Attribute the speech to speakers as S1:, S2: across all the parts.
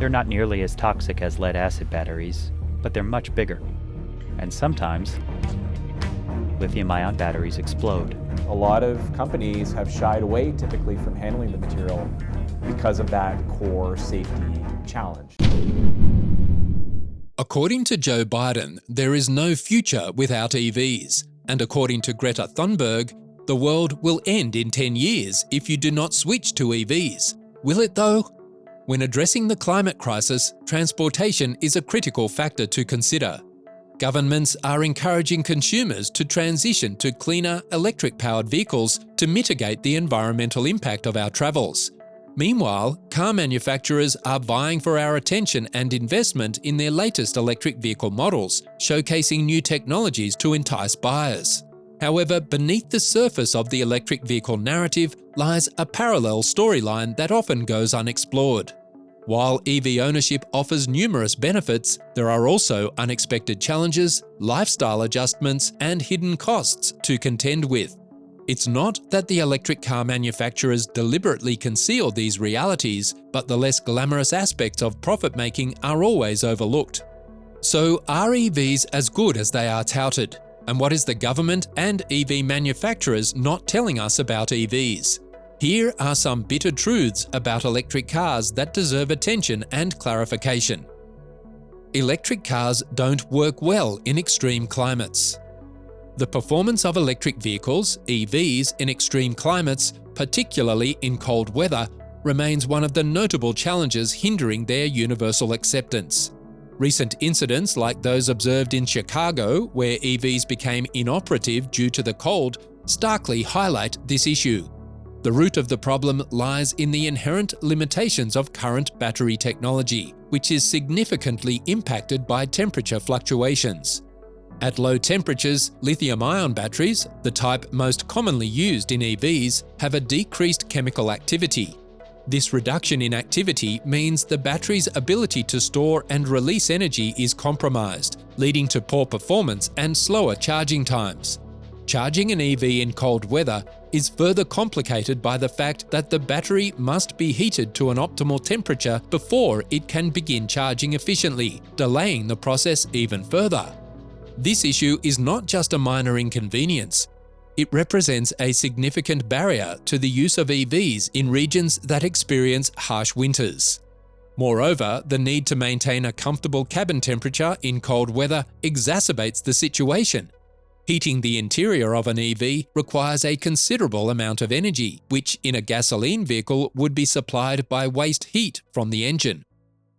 S1: They're not nearly as toxic as lead-acid batteries, but they're much bigger. And sometimes, lithium-ion batteries explode.
S2: A lot of companies have shied away typically from handling the material because of that core safety challenge.
S3: According to Joe Biden, there is no future without EVs. And according to Greta Thunberg, the world will end in 10 years if you do not switch to EVs. Will it though? When addressing the climate crisis, transportation is a critical factor to consider. Governments are encouraging consumers to transition to cleaner electric-powered vehicles to mitigate the environmental impact of our travels. Meanwhile, car manufacturers are vying for our attention and investment in their latest electric vehicle models, showcasing new technologies to entice buyers. However, beneath the surface of the electric vehicle narrative lies a parallel storyline that often goes unexplored. While EV ownership offers numerous benefits, there are also unexpected challenges, lifestyle adjustments, and hidden costs to contend with. It's not that the electric car manufacturers deliberately conceal these realities, but the less glamorous aspects of profit-making are always overlooked. So, are EVs as good as they are touted? And what is the government and EV manufacturers not telling us about EVs? Here are some bitter truths about electric cars that deserve attention and clarification. Electric cars don't work well in extreme climates. The performance of electric vehicles, EVs, in extreme climates, particularly in cold weather, remains one of the notable challenges hindering their universal acceptance. Recent incidents like those observed in Chicago, where EVs became inoperative due to the cold, starkly highlight this issue. The root of the problem lies in the inherent limitations of current battery technology, which is significantly impacted by temperature fluctuations. At low temperatures, lithium-ion batteries, the type most commonly used in EVs, have a decreased chemical activity. This reduction in activity means the battery's ability to store and release energy is compromised, leading to poor performance and slower charging times. Charging an EV in cold weather is further complicated by the fact that the battery must be heated to an optimal temperature before it can begin charging efficiently, delaying the process even further. This issue is not just a minor inconvenience. It represents a significant barrier to the use of EVs in regions that experience harsh winters. Moreover, the need to maintain a comfortable cabin temperature in cold weather exacerbates the situation. Heating the interior of an EV requires a considerable amount of energy, which in a gasoline vehicle would be supplied by waste heat from the engine.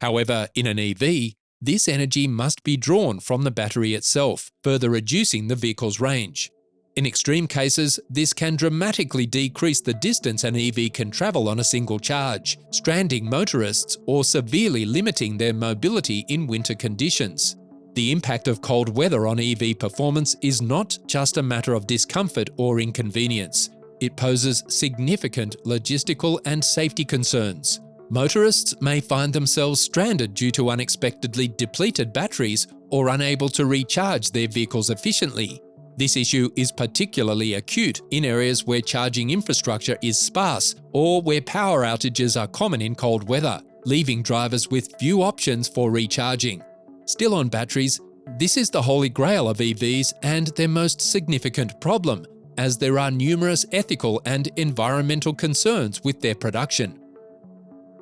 S3: However, in an EV, this energy must be drawn from the battery itself, further reducing the vehicle's range. In extreme cases, this can dramatically decrease the distance an EV can travel on a single charge, stranding motorists or severely limiting their mobility in winter conditions. The impact of cold weather on EV performance is not just a matter of discomfort or inconvenience. It poses significant logistical and safety concerns. Motorists may find themselves stranded due to unexpectedly depleted batteries or unable to recharge their vehicles efficiently. This issue is particularly acute in areas where charging infrastructure is sparse or where power outages are common in cold weather, leaving drivers with few options for recharging. Still on batteries, this is the holy grail of EVs and their most significant problem, as there are numerous ethical and environmental concerns with their production.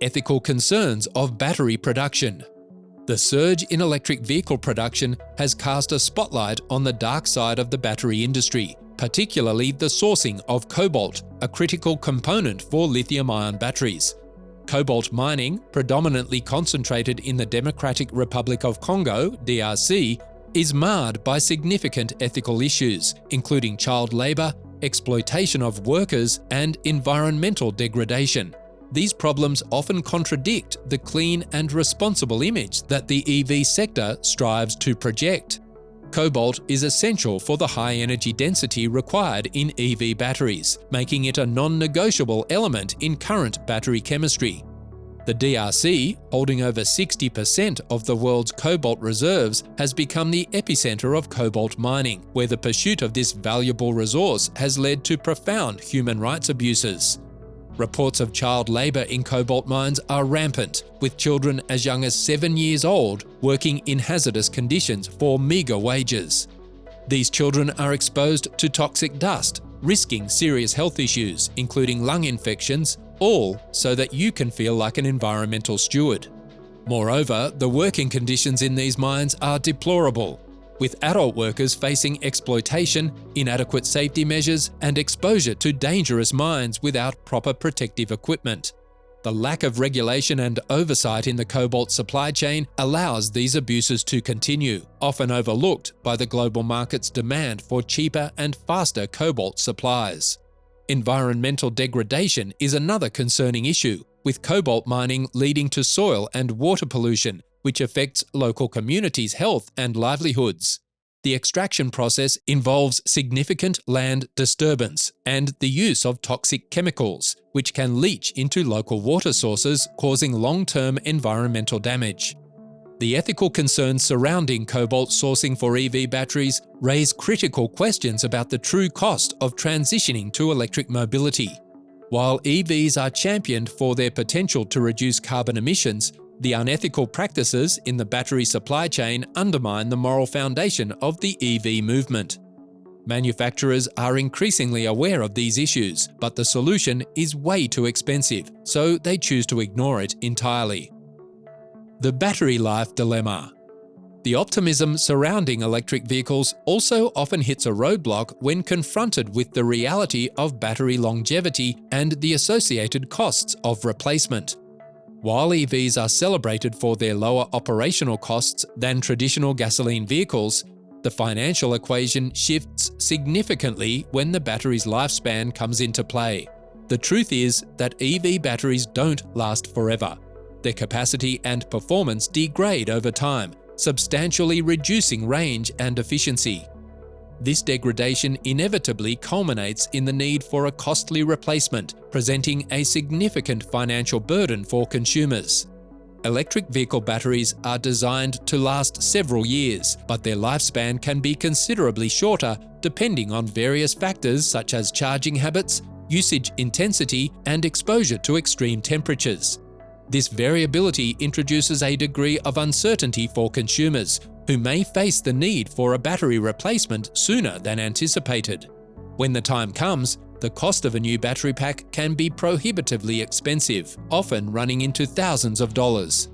S3: Ethical concerns of battery production. The surge in electric vehicle production has cast a spotlight on the dark side of the battery industry, particularly the sourcing of cobalt, a critical component for lithium-ion batteries. Cobalt mining, predominantly concentrated in the Democratic Republic of Congo, DRC, is marred by significant ethical issues, including child labor, exploitation of workers, and environmental degradation. These problems often contradict the clean and responsible image that the EV sector strives to project. Cobalt is essential for the high energy density required in EV batteries, making it a non-negotiable element in current battery chemistry. The DRC, holding over 60% of the world's cobalt reserves, has become the epicenter of cobalt mining, where the pursuit of this valuable resource has led to profound human rights abuses. Reports of child labour in cobalt mines are rampant, with children as young as 7 years old working in hazardous conditions for meagre wages. These children are exposed to toxic dust, risking serious health issues, including lung infections, all so that you can feel like an environmental steward. Moreover, the working conditions in these mines are deplorable, with adult workers facing exploitation, inadequate safety measures, and exposure to dangerous mines without proper protective equipment. The lack of regulation and oversight in the cobalt supply chain allows these abuses to continue, often overlooked by the global market's demand for cheaper and faster cobalt supplies. Environmental degradation is another concerning issue, with cobalt mining leading to soil and water pollution, which affects local communities' health and livelihoods. The extraction process involves significant land disturbance and the use of toxic chemicals, which can leach into local water sources, causing long-term environmental damage. The ethical concerns surrounding cobalt sourcing for EV batteries raise critical questions about the true cost of transitioning to electric mobility. While EVs are championed for their potential to reduce carbon emissions, the unethical practices in the battery supply chain undermine the moral foundation of the EV movement. Manufacturers are increasingly aware of these issues, but the solution is way too expensive, so they choose to ignore it entirely. The battery life dilemma. The optimism surrounding electric vehicles also often hits a roadblock when confronted with the reality of battery longevity and the associated costs of replacement. While EVs are celebrated for their lower operational costs than traditional gasoline vehicles, the financial equation shifts significantly when the battery's lifespan comes into play. The truth is that EV batteries don't last forever. Their capacity and performance degrade over time, substantially reducing range and efficiency. This degradation inevitably culminates in the need for a costly replacement, presenting a significant financial burden for consumers. Electric vehicle batteries are designed to last several years, but their lifespan can be considerably shorter depending on various factors such as charging habits, usage intensity, and exposure to extreme temperatures. This variability introduces a degree of uncertainty for consumers, who may face the need for a battery replacement sooner than anticipated. When the time comes, the cost of a new battery pack can be prohibitively expensive, often running into thousands of dollars.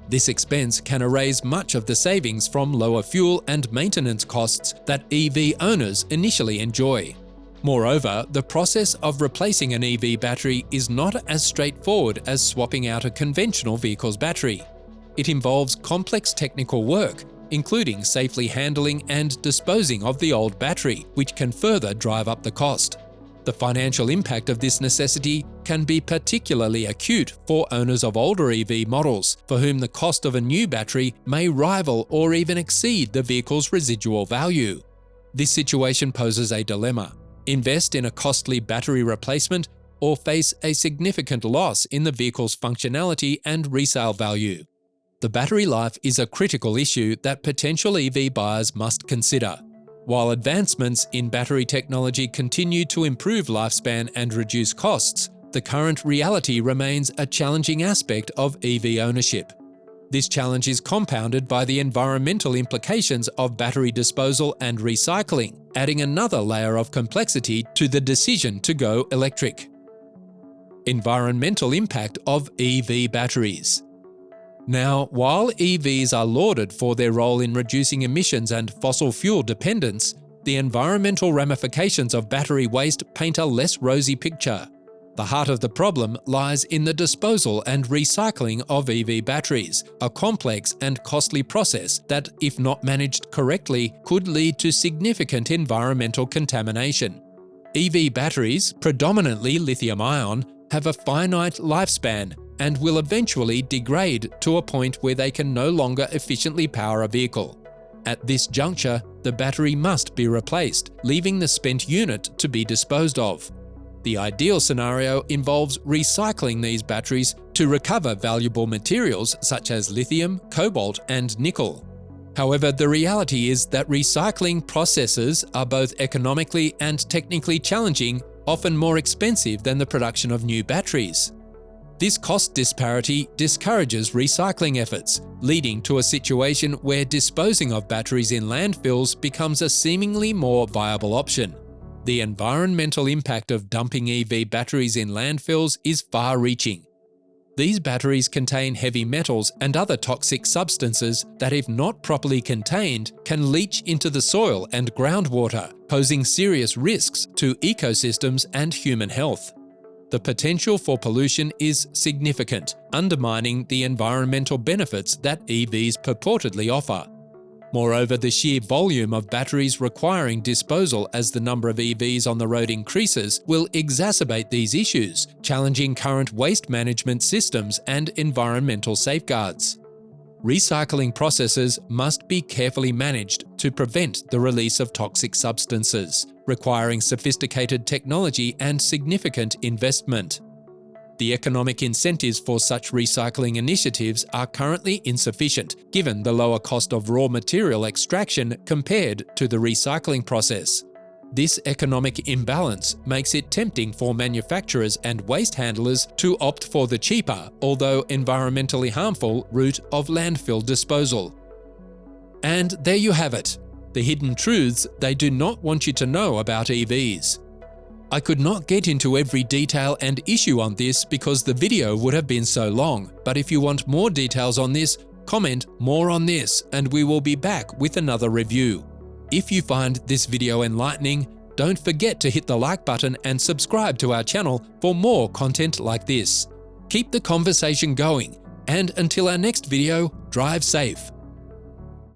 S3: This expense can erase much of the savings from lower fuel and maintenance costs that EV owners initially enjoy. Moreover, the process of replacing an EV battery is not as straightforward as swapping out a conventional vehicle's battery. It involves complex technical work, including safely handling and disposing of the old battery, which can further drive up the cost. The financial impact of this necessity can be particularly acute for owners of older EV models, for whom the cost of a new battery may rival or even exceed the vehicle's residual value. This situation poses a dilemma: invest in a costly battery replacement or face a significant loss in the vehicle's functionality and resale value. The battery life is a critical issue that potential EV buyers must consider. While advancements in battery technology continue to improve lifespan and reduce costs, the current reality remains a challenging aspect of EV ownership. This challenge is compounded by the environmental implications of battery disposal and recycling, adding another layer of complexity to the decision to go electric. Environmental impact of EV batteries. Now, while EVs are lauded for their role in reducing emissions and fossil fuel dependence, the environmental ramifications of battery waste paint a less rosy picture. The heart of the problem lies in the disposal and recycling of EV batteries, a complex and costly process that, if not managed correctly, could lead to significant environmental contamination. EV batteries, predominantly lithium-ion, have a finite lifespan and will eventually degrade to a point where they can no longer efficiently power a vehicle. At this juncture, the battery must be replaced, leaving the spent unit to be disposed of. The ideal scenario involves recycling these batteries to recover valuable materials such as lithium, cobalt, and nickel. However, the reality is that recycling processes are both economically and technically challenging often more expensive than the production of new batteries. This cost disparity discourages recycling efforts, leading to a situation where disposing of batteries in landfills becomes a seemingly more viable option. The environmental impact of dumping EV batteries in landfills is far-reaching. These batteries contain heavy metals and other toxic substances that, if not properly contained, can leach into the soil and groundwater, posing serious risks to ecosystems and human health. The potential for pollution is significant, undermining the environmental benefits that EVs purportedly offer. Moreover, the sheer volume of batteries requiring disposal as the number of EVs on the road increases will exacerbate these issues, challenging current waste management systems and environmental safeguards. Recycling processes must be carefully managed to prevent the release of toxic substances, requiring sophisticated technology and significant investment. The economic incentives for such recycling initiatives are currently insufficient, given the lower cost of raw material extraction compared to the recycling process. This economic imbalance makes it tempting for manufacturers and waste handlers to opt for the cheaper, although environmentally harmful, route of landfill disposal. And there you have it, the hidden truths they do not want you to know about EVs. I could not get into every detail and issue on this because the video would have been so long, but if you want more details on this, comment more on this and we will be back with another review. If you find this video enlightening, don't forget to hit the like button and subscribe to our channel for more content like this. Keep the conversation going, and until our next video, drive safe.